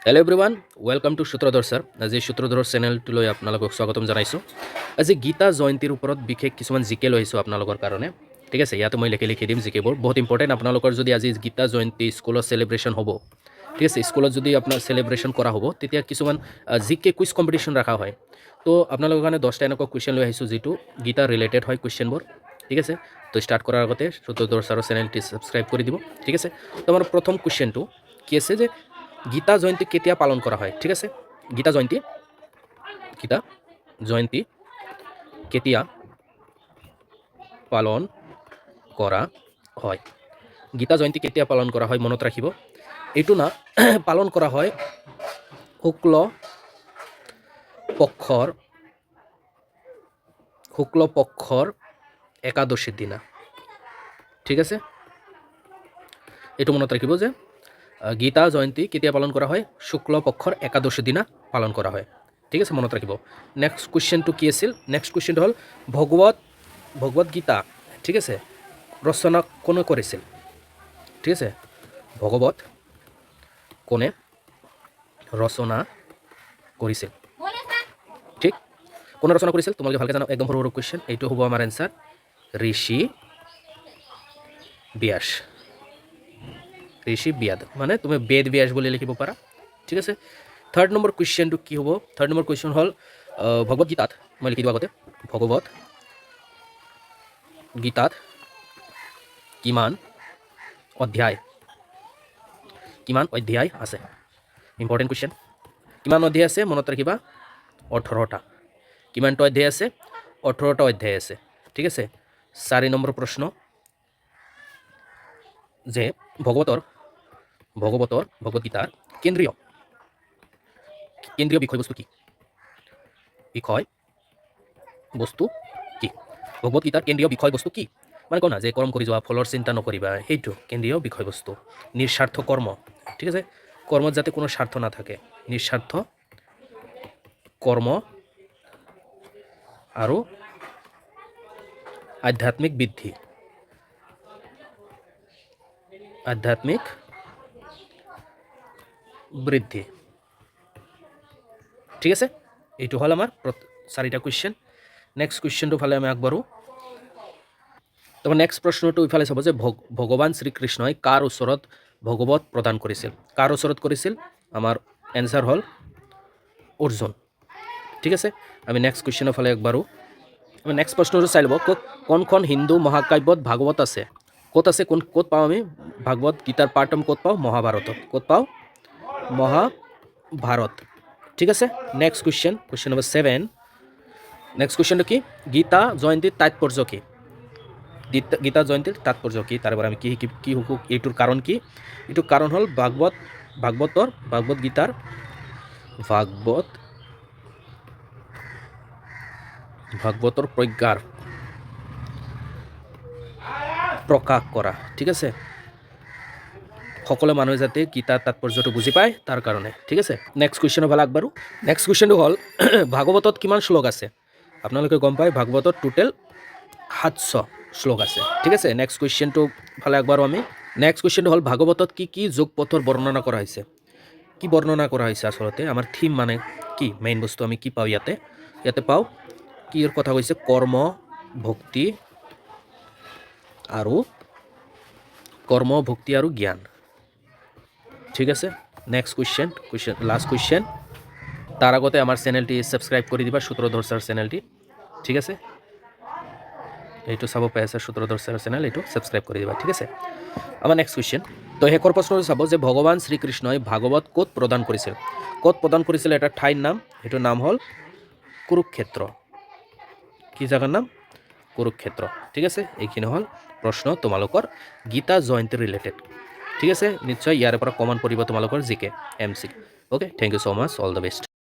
Hello' everyone welcome to Sutradhar sir. আজি সূত্ৰধৰৰ চেনেলটোলৈ আপোনালোকক স্বাগতম জনাইছোঁ। আজি গীতা জয়ন্তীৰ ওপৰত বিশেষ কিছুমান জিকে লৈ আহিছোঁ আপোনালোকৰ কাৰণে। ঠিক আছে, ইয়াতে মই লিখি দিম জিকেবোৰ, বহুত ইম্পৰ্টেণ্ট। আপোনালোকৰ যদি আজি গীতা জয়ন্তী স্কুলত চেলিব্ৰেশ্যন হ'ব, ঠিক আছে, স্কুলত যদি আপোনাৰ চেলিব্ৰেশ্যন কৰা হ'ব, তেতিয়া কিছুমান জিকে কুইজ কম্পিটিশ্যন ৰখা হয়। তো আপোনালোকৰ কাৰণে 10টা এনেকুৱা কুৱেশ্যন লৈ আহিছোঁ যিটো গীতা ৰিলেটেড হয় কুৱেশ্যনবোৰ। ঠিক আছে, তো ষ্টাৰ্ট কৰাৰ আগতে সূত্ৰধৰ ছাৰৰ চেনেলটি ছাবস্ক্ৰাইব কৰি দিব। ঠিক আছে, তো আমাৰ প্ৰথম কুৱেশ্যনটো কি আছে যে গীতা জয়ন্তী কেতিয়া পালন কৰা হয়? ঠিক আছে, গীতা জয়ন্তী কেতিয়া পালন কৰা হয়? গীতা জয়ন্তী কেতিয়া পালন কৰা হয় মনত ৰাখিব। এইটো না পালন কৰা হয় শুক্ল পক্ষৰ একাদশীৰ দিনা। ঠিক আছে, এইটো মনত ৰাখিব যে গীতা জয়ন্তী কেতিয়া পালন কৰা হয়? শুক্ল পক্ষৰ একাদশীৰ দিনা পালন কৰা হয়। ঠিক আছে, মনত ৰাখিব। নেক্সট কুৱেশ্যনটো কি আছিল? নেক্সট কুৱেশ্যনটো হ'ল ভগৱত গীতা, ঠিক আছে, ৰচনা কোনে কৰিছিল? ঠিক আছে, ভগৱত কোনে ৰচনা কৰিছিল? ঠিক, কোনে ৰচনা কৰিছিল? তোমালোকে ভালকৈ জানো, একদম সৰু সৰু কুৱেশ্যন। এইটো হ'ব আমাৰ এনচাৰ ঋষি ব্যাস, মানে তুমি বেদ ব্যাস বুলি লিখিব পাৰা। ঠিক আছে, থাৰ্ড নম্বৰ কুৱেশ্যনটো কি হ'ব? থাৰ্ড নম্বৰ কুৱেশ্যন হ'ল ভগৱত গীতাত, মই লিখি দিওঁ আগতে, ভগৱত গীতাত কিমান অধ্যায় আছে? Important question. কিমান অধ্যায় আছে মনত ৰাখিবা? 18টা। কিমানটা অধ্যায় আছে? 18টা অধ্যায় আছে। ঠিক আছে, 4 নম্বৰ প্ৰশ্ন যে ভগৱত গীতাৰ কেন্দ্ৰীয় বিষয়বস্তু কি? ভগৱত গীতাৰ কেন্দ্ৰীয় বিষয়বস্তু কি? মানে কওঁ না যে কৰ্ম কৰি যোৱা, ফলৰ চিন্তা নকৰিবা, সেইটো কেন্দ্ৰীয় বিষয়বস্তু। নিস্বাৰ্থ কৰ্ম, ঠিক আছে, কৰ্মত যাতে কোনো স্বাৰ্থ নাথাকে, নিস্বাৰ্থ কৰ্ম আৰু আধ্যাত্মিক বৃদ্ধি। ঠিক আছে, এইটো হ'ল আমাৰ 4টা কুৱেশ্যন। নেক্সট কুৱেশ্যনটো ফালে আমি আগবাঢ়োঁ। তাৰপৰা নেক্সট প্ৰশ্নটো ইফালে চাব যে ভগৱান শ্ৰীকৃষ্ণই কাৰ ওচৰত ভগৱত প্ৰদান কৰিছিল? কাৰ ওচৰত কৰিছিল? আমাৰ এনচাৰ হ'ল অৰ্জুন। ঠিক আছে, আমি নেক্সট কুৱেশ্যনৰ ফালে আগবাঢ়োঁ। আমি নেক্সট প্ৰশ্নটো চাই ল'ব, কোনখন হিন্দু মহাকাব্যত ভাগৱত আছে? ক'ত আছে? ক'ত পাওঁ আমি ভাগৱত গীতাৰ পাৰ্ট আমি ক'ত পাওঁ? মহাভাৰতত। ক'ত পাওঁ? মহাভাৰত। ঠিক আছে, নেক্সট কুৱেশ্যন নম্বৰ 7। নেক্সট কুৱেশ্যনটো কি? গীতা জয়ন্তীৰ তাৎপৰ্য কি? গীতা জয়ন্তীৰ তাৎপৰ্য কি? তাৰ পৰা আমি কি শিকোঁ? এইটোৰ কাৰণ কি? এইটোৰ কাৰণ হ'ল ভাগৱত গীতাৰ ভাগৱতৰ প্ৰজ্ঞাৰ প্ৰকাশ কৰা। ঠিক আছে, সকলো মানুহে যাতে গীতাৰ তাৎপৰ্যটো বুজি পায় তাৰ কাৰণে। ঠিক আছে, নেক্সট কুৱেশ্যনৰ ফালে আগবাঢ়োঁ। নেক্সট কুৱেশ্যনটো হ'ল ভাগৱতত কিমান শ্লোক আছে? আপোনালোকে গম পায় ভাগৱতত টোটেল 700 শ্লোক আছে। ঠিক আছে, নেক্সট কুৱেশ্যনটো ফালে আগবাঢ়োঁ আমি। নেক্সট কুৱেশ্যনটো হ'ল ভাগৱতত কি যোগ পথৰ বৰ্ণনা কৰা হৈছে? কি বৰ্ণনা কৰা হৈছে আচলতে? আমাৰ থিম মানে কি, মেইন বস্তু আমি কি পাওঁ ইয়াতে পাওঁ কিৰ কথা কৈছে? কৰ্ম, ভক্তি আৰু জ্ঞান। ঠিক আছে, নেক্সট কুৱেশ্যন লাষ্ট কুৱেশ্যন। তাৰ আগতে আমাৰ চেনেলটি ছাবস্ক্ৰাইব কৰি দিবা, সূত্ৰধৰ ছাৰ চেনেলটি। ঠিক আছে, এইটো চাব পাই আছে সূত্ৰধৰ ছাৰ চেনেল, এইটো ছাবস্ক্ৰাইব কৰি দিবা। ঠিক আছে, আমাৰ নেক্সট কুৱেশ্যন। তো শেষৰ প্ৰশ্নটো চাব যে ভগৱান শ্ৰীকৃষ্ণই ভাগৱত ক'ত প্ৰদান কৰিছিল? ক'ত প্ৰদান কৰিছিল? এটা ঠাইৰ নাম, এইটোৰ নাম হ'ল কুৰুক্ষেত্ৰ। কি জাগাৰ নাম? কুৰুক্ষেত্ৰ। ঠিক আছে, এইখিনি হ'ল প্ৰশ্ন তোমালোকৰ গীতা জয়ন্তী ৰিলেটেড। ঠিক আছে, নিশ্চয় ইয়াৰ পৰা কমন পৰিব তোমালোকৰ GK MC। Okay, thank you so' much, all the best.